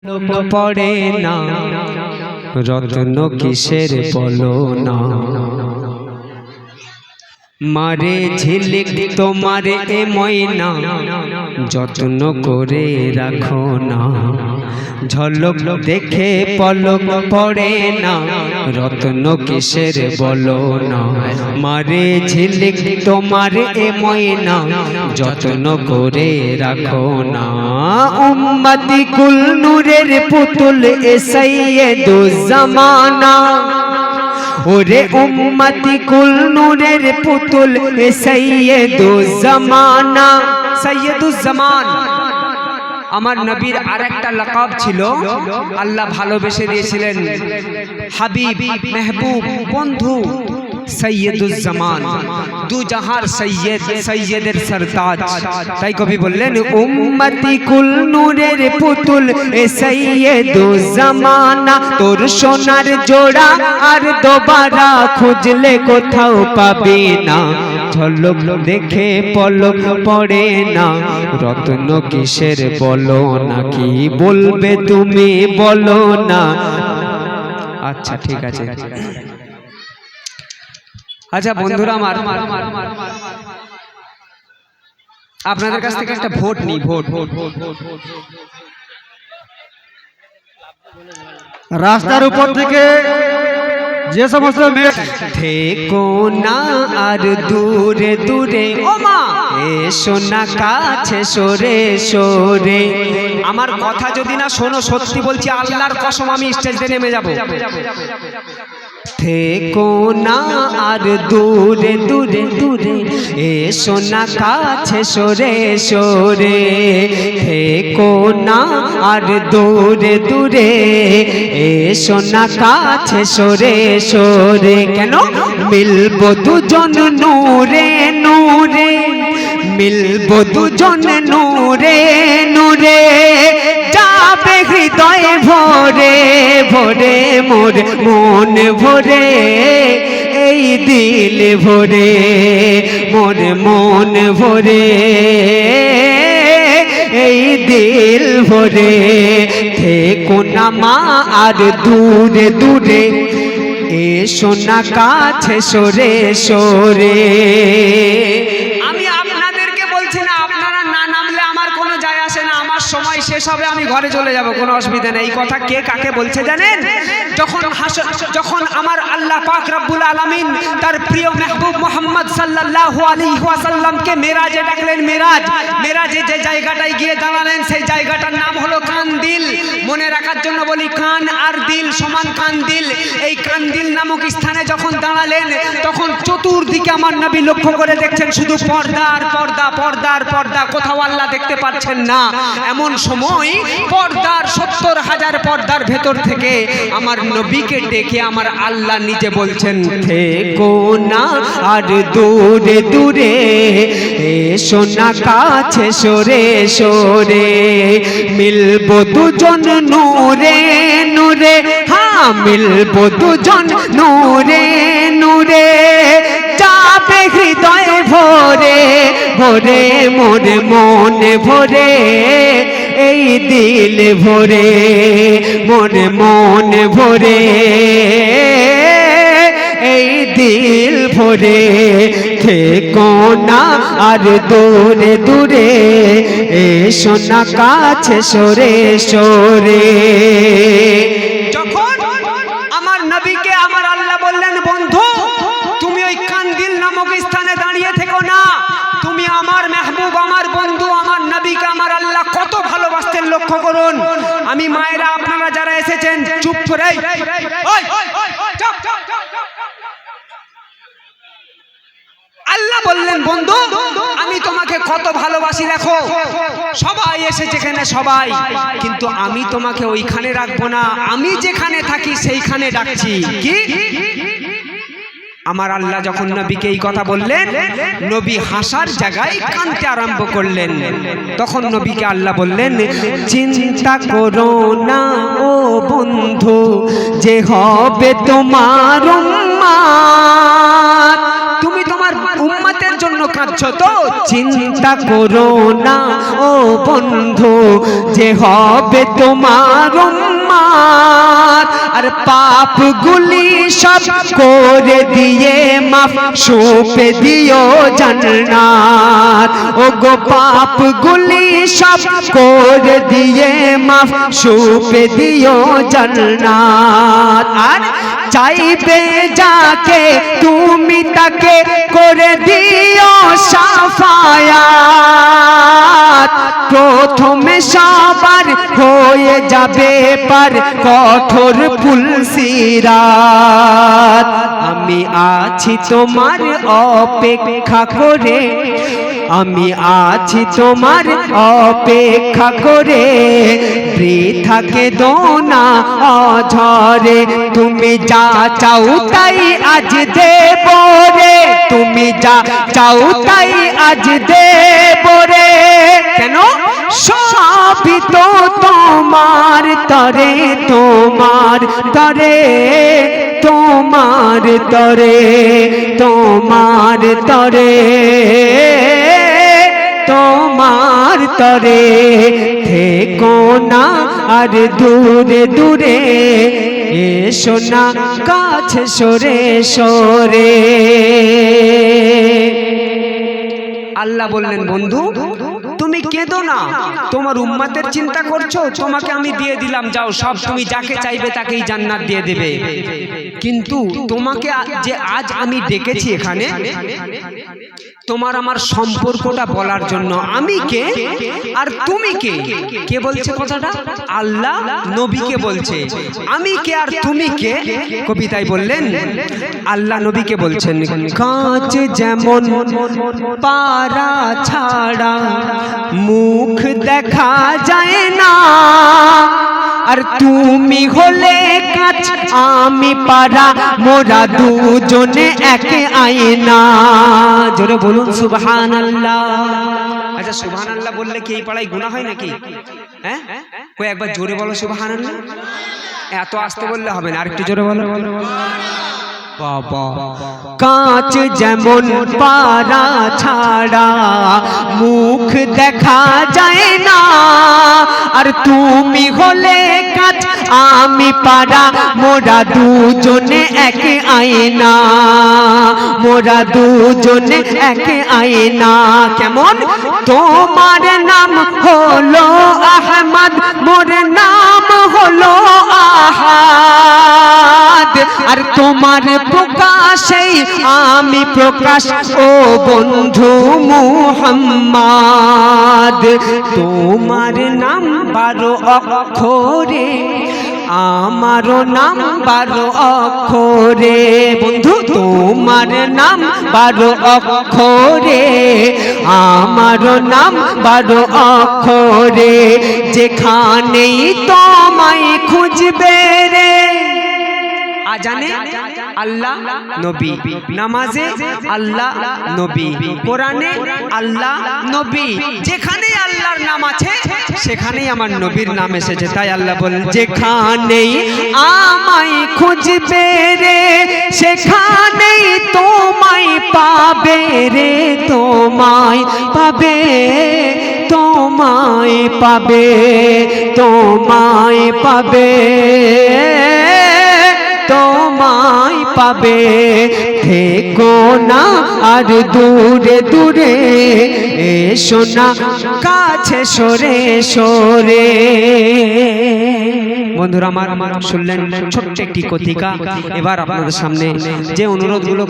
পড়ে না রত্ন কিসের বলো না, মারে ঝিলিক তোমার এ ময়না যত্ন করে রাখো না, ঝলক দেখে পলক পড়ে না রত্ন কিসের বলো না, মারে ঝিলিক তোমার এ ময়না যত্ন করে রাখো না। উম্মতি কুল নূরের পুতুল এ সৈয়দুজ জামানা, ওরে উম্মতি কুল নূরের পুতুল এ সৈয়দুজ জামানা। সৈয়দুজ জামান আমার নবীর আরেকটা লাকাব ছিল, আল্লাহ ভালোবেসে দিয়েছিলেন হাবিব, মেহবুব, বন্ধু, সৈয়দুজ জামান, দু জাহার সৈয়দ, সৈয়দের সরতাজ। তাই কবি বললেন উম্মতি কুল নূরের পুতুল এ সৈয়দুজ জামানা, তোর সোনার জোড়া আর দোবারা খুঁজলে কোথাও পাবে না, ঝলক দেখে পলক পড়ে না রত্ন কিসের বলো না, কি বলবে তুমি বলো না। আচ্ছা ঠিক আছে। আচ্ছা বন্ধুরা আমার, আপনাদের কাছ থেকে একটা ভোট নিই, ভোট। রাস্তার উপর থেকে যে সমস্ত মেয়ে থেকো না আর দূরে দূরে, ও মা এসো না কাছে সরে সরে। আমার কথা যদি না শোনো, সত্যি বলছি আল্লাহর কসম আমি স্টেজে নেমে যাব। থেকো না আর দূরে দূরে দূরে, এসো না কাছে সরে সরে। থেকো না আর দূরে দূরে, এসো না কাছে সরে সরে। কেন? মিলবো দুজন নূরে নূরে, মিলবো দুজন নূরে নূরে, যাবে হৃদয়ে ভরে ভরে মোর মন ভরে, এই দিল ভরে মোর মন ভরে, এই দিল ভরে। থেকো না মা আর দূরে দূরে, এসো না কাছে সরে সরে। আমি আপনাদেরকে বলছি না, আপনারা না নামলে আমার কোনো যায় আসে না, আমার সময় শেষ হবে, আমি ঘরে চলে যাব, কোনো অসুবিধা নেই। এই কথা কে কাকে বলছে জানেন? যখন আমার আল্লাহ পাক রব্বুল আলামিন তার প্রিয় মেহবুব মুহাম্মদ সাল্লাল্লাহু আলাইহি ওয়াসাল্লামকে মেরাজে ডাকলেন, মেরাজে যে জায়গাটায় গিয়ে দাঁড়ালেন সেই জায়গাটার নাম হলো কান্দিল। মনে রাখার জন্য বলি, কান আর দিল সমান কান্দিল। এই কান্দিল নামক স্থানে যখন দাঁড়ালেন, তখন চতুর্দিকে আমার নবী লক্ষ্য করে দেখছেন শুধু পর্দা আর পর্দা, পর্দা আর পর্দা, কোথাও আল্লাহ দেখতে পাচ্ছেন না। এমন সময় পর্দার 70,000 পর্দার ভেতর থেকে আমার নবীকে ডেকে আমার আল্লাহ নিজে বলছেন, থেকো না আর দূরে দূরে, এসো না কাছে সরে সরে। মিলবো দুজন নূরে নূরে, হ্যাঁ মিলবো দুজন নূরে নূরে, যাবে হৃদয় ভরে ভরে মোর মন ভরে, এই দিল ভরে মোর মন ভরে, এই দিল ভরে। থেকো না আর দূরে দূরে, এসো না কাছে সরে সরে। যখন আমার নবীকে আমার আল্লাহ বললেন, বন্ধু তুমি ওই কান্দিল নামক স্থানে দাঁড়িয়ে থেকো না, তুমি আমার মেহবুব, আমার বন্ধু, আমার নবীকে আমার আল্লাহ কত ভালোবাসতেন লক্ষ্য করুন। আমি মায়েরা আপনারা যারা এসেছেন চুপ করে, আল্লাহ বললেন, বন্ধু আমি তোমাকে কত ভালোবাসি দেখো, সবাই এসেছে এখানে সবাই, কিন্তু আমি তোমাকে ওইখানে রাখবো না, আমি যেখানে থাকি সেইখানে ডাকছি। কি? আমার আল্লাহ যখন নবীকে এই কথা বললেন, নবী হাসার জায়গায় কাঁদতে আরম্ভ করলেন। তখন নবীকে আল্লাহ বললেন, চিন্তা করো না ও বন্ধু, যে হবে তোমার উম্মত। তুমি তোমার উম্মতের জন্য কাঁদছো তো, চিন্তা করো না ও বন্ধু যে হবে তোমার উম্মত আর পাপগুলি সব করে দিয়ে মাফ সুপে দিও জান্নাত ও গো পাপগুলি সব করে দিয়ে মাফ সুপে দিও জান্নাত আর চাইবে যাকে তুমি তাকে করে দিও শাফায়াত প্রথমে সবার হয়ে যাবে পার কঠোর ফুলসিরাত আমি আছি তোমার অপেক্ষা করে আমি আছি তোমার অপেক্ষা করে বৃথাকে দোনা অঝরে তুমি যা চাও তাই আজ দেব রে তুমি যা চাও তাই আজ দেব রে কেন সবই তো তোমার তরে তোমার তরে তোমার তরে তোমার তরে তোমার তরে থেকো না আর দূরে দূরে এসো না কাছে সরে সরে আল্লাহ বললেন বন্ধু তুমি কেঁদো না তোমার উম্মতের চিন্তা করছো তোমাকে আমি দিয়ে দিলাম যাও সব তুমি যাকে চাইবে তাকেই জান্নাত দিয়ে দেবে কিন্তু তোমাকে যে আজ আমি ডেকেছি এখানে তোমার আমার সম্পর্কটা বলার জন্য আমি কে আর তুমি কে কে বলছে কথাটা আল্লাহ নবীকে বলছে আমি কে আর তুমি কে কবিতায় বললেন আল্লাহ নবীকে বলছেন কাঁচ যেমন পারা ছাড়া মুখ দেখা যায় না আর তুমি হলে কাঁচ আমি পারা মোরা দুজনে একে আয়না জোরে বলুন সুবহানাল্লাহ আচ্ছা সুবহানাল্লাহ বললে কি এই পাড়ায় গুনাহ হয় নাকি হ্যাঁ কই একবার জোরে বলো সুবহানাল্লাহ এত আস্তে বললে হবে না আরেকটু জোরে বলো বাবা কাঁচ যেমন পারা ছাড়া মুখ দেখা যায় না আর তুমি হলে কাঁচ আমি পারা মোরা দুজনে একে আয়না মোরা দুজনে একে আয়না কেমন তোমার নাম হলো আহমদ মোর নাম হলো আহাদ আর তোমার প্রকাশেই আমি প্রকাশ ও বন্ধু মুহাম্মদ তোমার নাম 12 অক্ষরে আমারও নাম 12 অক্ষরে বন্ধু তোমার নাম 12 অক্ষরে আমারও নাম 12 অক্ষরে যেখানেই তোমায় খুঁজবে রে আজানে আল্লাহ নবী নামাজে আল্লাহ নবী কোরআনে আল্লাহ নবী যেখানে আল্লাহর নাম আছে সেখানেই আমার নবীর নাম এসেছে তাই আল্লাহ বলেন যেখানেই আমায় খুঁজবে রে সেখানেই তোমায় পাবে রে তোমায় পাবে তোমায় পাবে তোমায় পাবে তোমায় পাবে থেকো না আর দূরে দূরে এসো না কাছে সরে সরে বন্ধুরা আমার শুনলেন ছোট্ট একটি কথিকা এবার আপনাদের সামনে যে অনুরোধগুলো